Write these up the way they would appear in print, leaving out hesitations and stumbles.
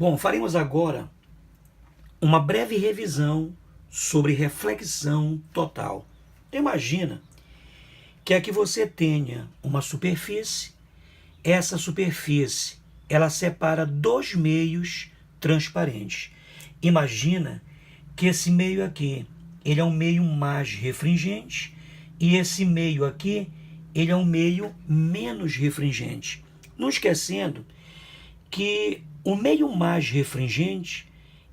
Bom, faremos agora uma breve revisão sobre reflexão total. Imagina que aqui você tenha uma superfície, essa superfície ela separa dois meios transparentes. Imagina que esse meio aqui ele é um meio mais refringente e esse meio aqui ele é um meio menos refringente. Não esquecendo que o meio mais refringente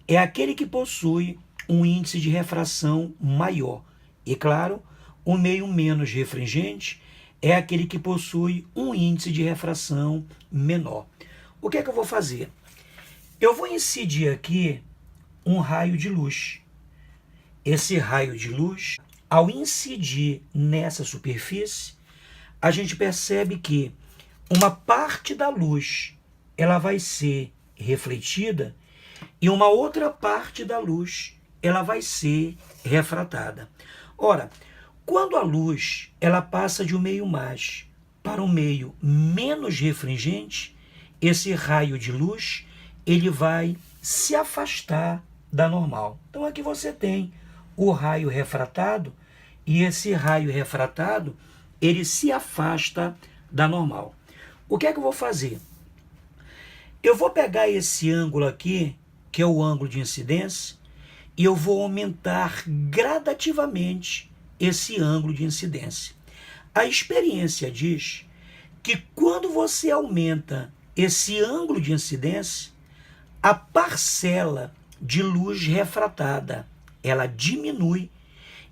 é aquele que possui um índice de refração maior. E claro, o meio menos refringente é aquele que possui um índice de refração menor. O que é que eu vou fazer? Eu vou incidir aqui um raio de luz. Esse raio de luz, ao incidir nessa superfície, a gente percebe que uma parte da luz ela vai ser refletida e uma outra parte da luz ela vai ser refratada. Ora, quando a luz ela passa de um meio mais para um meio menos refringente, esse raio de luz ele vai se afastar da normal. Então aqui você tem o raio refratado e esse raio refratado ele se afasta da normal. O que é que eu vou fazer? Eu vou pegar esse ângulo aqui, que é o ângulo de incidência, e eu vou aumentar gradativamente esse ângulo de incidência. A experiência diz que quando você aumenta esse ângulo de incidência, a parcela de luz refratada ela diminui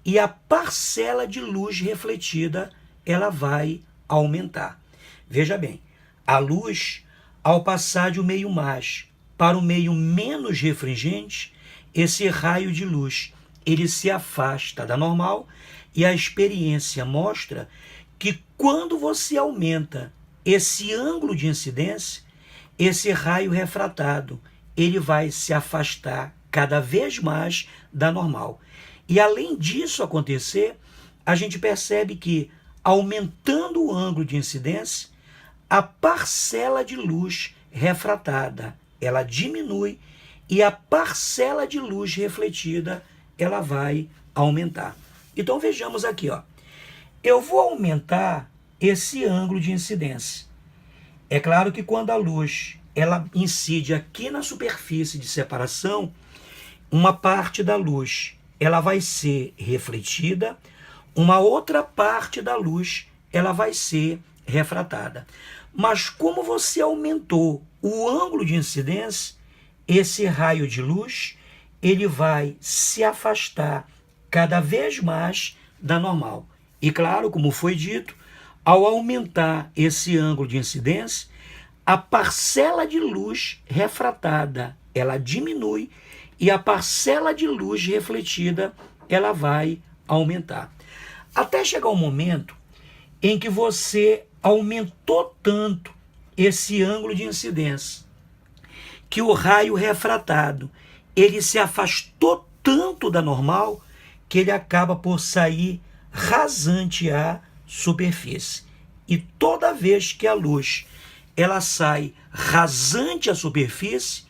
e a parcela de luz refletida ela vai aumentar. Veja bem, a luz, ao passar de um meio mais para um meio menos refringente, esse raio de luz ele se afasta da normal e a experiência mostra que quando você aumenta esse ângulo de incidência, esse raio refratado ele vai se afastar cada vez mais da normal. E além disso acontecer, a gente percebe que aumentando o ângulo de incidência, a parcela de luz refratada ela diminui e a parcela de luz refletida ela vai aumentar. Então vejamos aqui, ó. Eu vou aumentar esse ângulo de incidência. É claro que quando a luz ela incide aqui na superfície de separação, uma parte da luz ela vai ser refletida, uma outra parte da luz ela vai ser refratada. Mas como você aumentou o ângulo de incidência, esse raio de luz ele vai se afastar cada vez mais da normal. E claro, como foi dito, ao aumentar esse ângulo de incidência, a parcela de luz refratada ela diminui e a parcela de luz refletida ela vai aumentar. Até chegar um momento em que você aumentou tanto esse ângulo de incidência que o raio refratado ele se afastou tanto da normal que ele acaba por sair rasante à superfície. E toda vez que a luz ela sai rasante à superfície,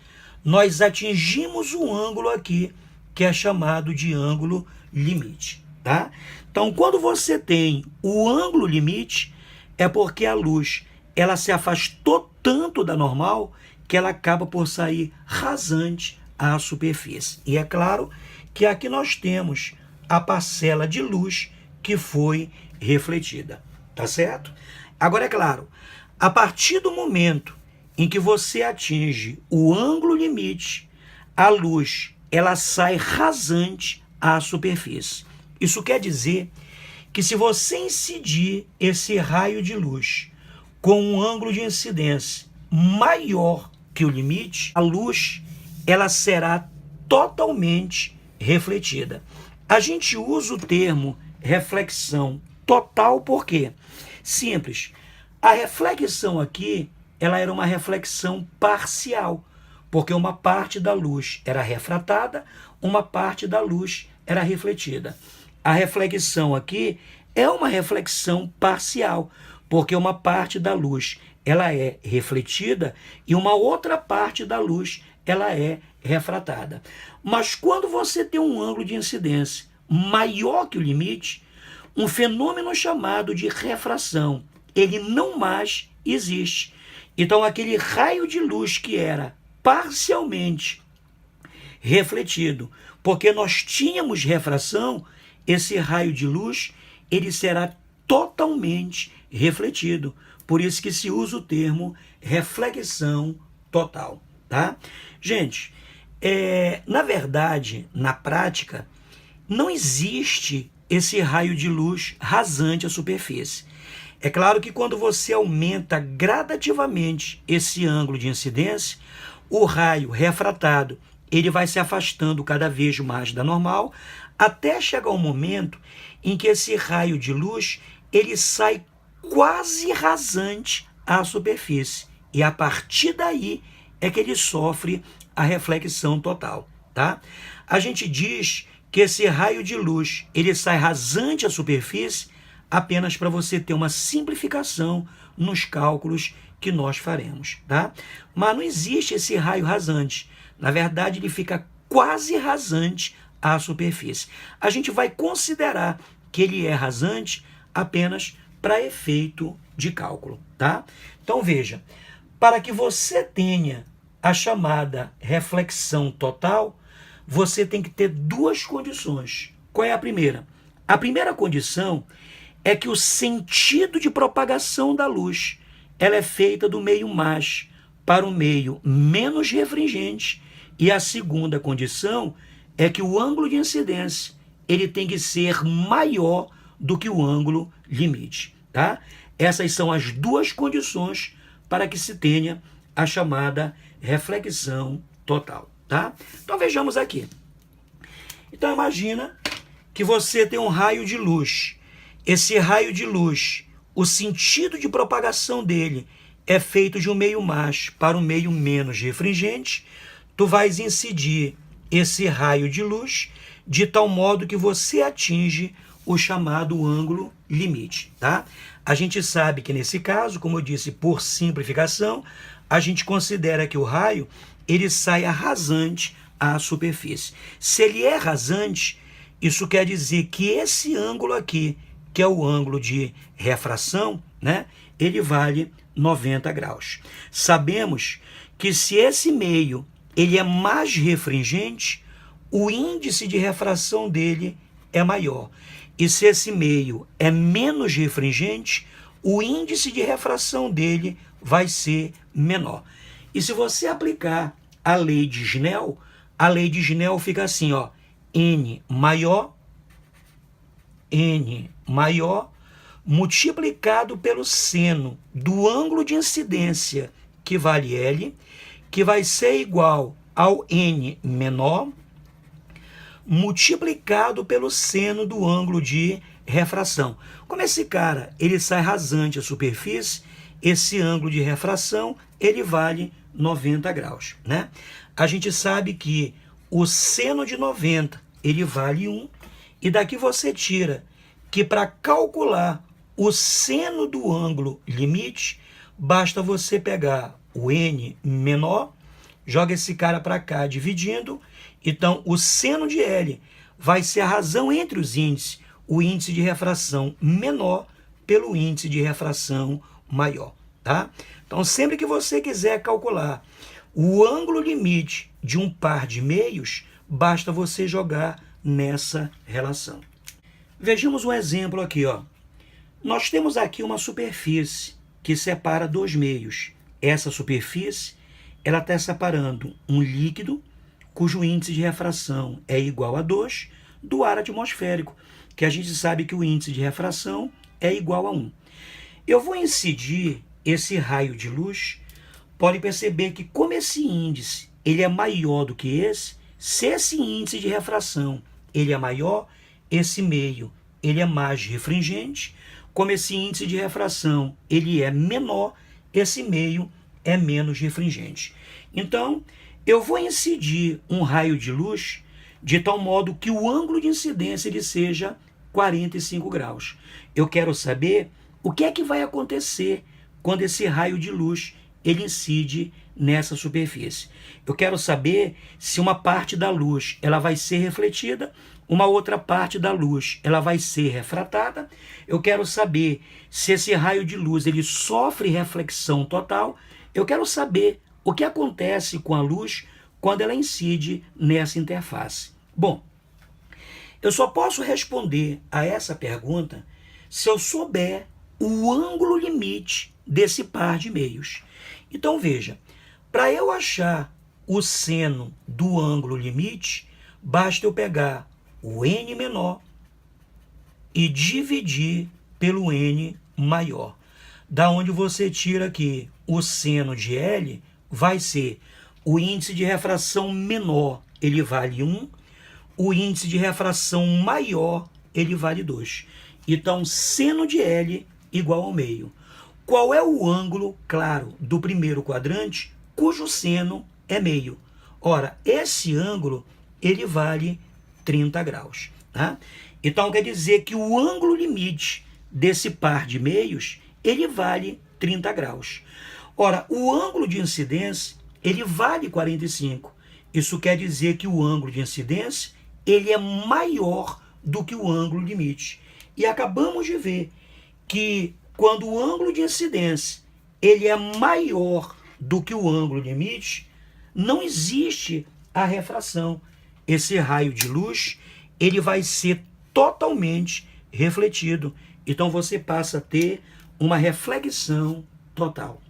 nós atingimos um ângulo aqui que é chamado de ângulo limite, tá? Então, quando você tem o ângulo limite, é porque a luz ela se afastou tanto da normal que ela acaba por sair rasante à superfície. E é claro que aqui nós temos a parcela de luz que foi refletida, tá certo? Agora é claro, a partir do momento em que você atinge o ângulo limite, a luz ela sai rasante à superfície. Isso quer dizer que se você incidir esse raio de luz com um ângulo de incidência maior que o limite, a luz ela será totalmente refletida. A gente usa o termo reflexão total por quê? Simples. A reflexão aqui ela era uma reflexão parcial, porque uma parte da luz era refratada, uma parte da luz era refletida. A reflexão aqui é uma reflexão parcial, porque uma parte da luz ela é refletida e uma outra parte da luz ela é refratada. Mas quando você tem um ângulo de incidência maior que o limite, um fenômeno chamado de refração, ele não mais existe. Então aquele raio de luz que era parcialmente refletido, porque nós tínhamos refração, esse raio de luz, ele será totalmente refletido. Por isso que se usa o termo reflexão total, tá? Gente, na verdade, na prática, não existe esse raio de luz rasante à superfície. É claro que quando você aumenta gradativamente esse ângulo de incidência, o raio refratado ele vai se afastando cada vez mais da normal, até chegar um momento em que esse raio de luz ele sai quase rasante à superfície. E a partir daí é que ele sofre a reflexão total, tá? A gente diz que esse raio de luz ele sai rasante à superfície apenas para você ter uma simplificação nos cálculos que nós faremos, tá? Mas não existe esse raio rasante. Na verdade, ele fica quase rasante à superfície. A gente vai considerar que ele é rasante apenas para efeito de cálculo, tá? Então veja, para que você tenha a chamada reflexão total, você tem que ter duas condições. Qual é a primeira? A primeira condição é que o sentido de propagação da luz ela é feita do meio mais para o meio menos refringente. E a segunda condição é que o ângulo de incidência ele tem que ser maior do que o ângulo limite, tá? Essas são as duas condições para que se tenha a chamada reflexão total, tá? Então vejamos aqui. Então imagina que você tem um raio de luz. Esse raio de luz, o sentido de propagação dele é feito de um meio mais para um meio menos refringente. Tu vais incidir esse raio de luz de tal modo que você atinge o chamado ângulo limite, tá? A gente sabe que nesse caso, como eu disse, por simplificação, a gente considera que o raio ele sai rasante à superfície. Se ele é rasante, isso quer dizer que esse ângulo aqui, que é o ângulo de refração, né, ele vale 90 graus. Sabemos que se esse meio ele é mais refringente, o índice de refração dele é maior. E se esse meio é menos refringente, o índice de refração dele vai ser menor. E se você aplicar a lei de Snell fica assim, ó, N maior multiplicado pelo seno do ângulo de incidência, que vale L, que vai ser igual ao N menor, multiplicado pelo seno do ângulo de refração. Como esse cara ele sai rasante à superfície, esse ângulo de refração ele vale 90 graus, né? A gente sabe que o seno de 90 ele vale 1, e daqui você tira que para calcular o seno do ângulo limite, basta você pegar o N menor, joga esse cara para cá dividindo, então o seno de L vai ser a razão entre os índices, o índice de refração menor pelo índice de refração maior, tá? Então sempre que você quiser calcular o ângulo limite de um par de meios, basta você jogar nessa relação. Vejamos um exemplo aqui, ó. Nós temos aqui uma superfície que separa dois meios. Essa superfície ela está separando um líquido cujo índice de refração é igual a 2 do ar atmosférico, que a gente sabe que o índice de refração é igual a 1. Eu vou incidir esse raio de luz, pode perceber que como esse índice ele é maior do que esse, se esse índice de refração ele é maior, esse meio ele é mais refringente, como esse índice de refração ele é menor, esse meio é menos refringente. Então, eu vou incidir um raio de luz de tal modo que o ângulo de incidência ele seja 45 graus. Eu quero saber o que é que vai acontecer quando esse raio de luz ele incide nessa superfície. Eu quero saber se uma parte da luz ela vai ser refletida, uma outra parte da luz ela vai ser refratada. Eu quero saber se esse raio de luz ele sofre reflexão total. Eu quero saber o que acontece com a luz quando ela incide nessa interface. Bom, eu só posso responder a essa pergunta se eu souber o ângulo limite desse par de meios. Então veja, para eu achar o seno do ângulo limite, basta eu pegar o n menor e dividir pelo n maior. Da onde você tira aqui o seno de L vai ser o índice de refração menor, ele vale 1, o índice de refração maior, ele vale 2. Então, seno de L igual ao meio. Qual é o ângulo, claro, do primeiro quadrante, cujo seno é meio? Ora, esse ângulo, ele vale 30 graus. Tá? Então, quer dizer que o ângulo limite desse par de meios, ele vale 30 graus. Ora, o ângulo de incidência, ele vale 45. Isso quer dizer que o ângulo de incidência, ele é maior do que o ângulo limite. E acabamos de ver que quando o ângulo de incidência ele é maior do que o ângulo limite, não existe a refração. Esse raio de luz ele vai ser totalmente refletido. Então você passa a ter uma reflexão total.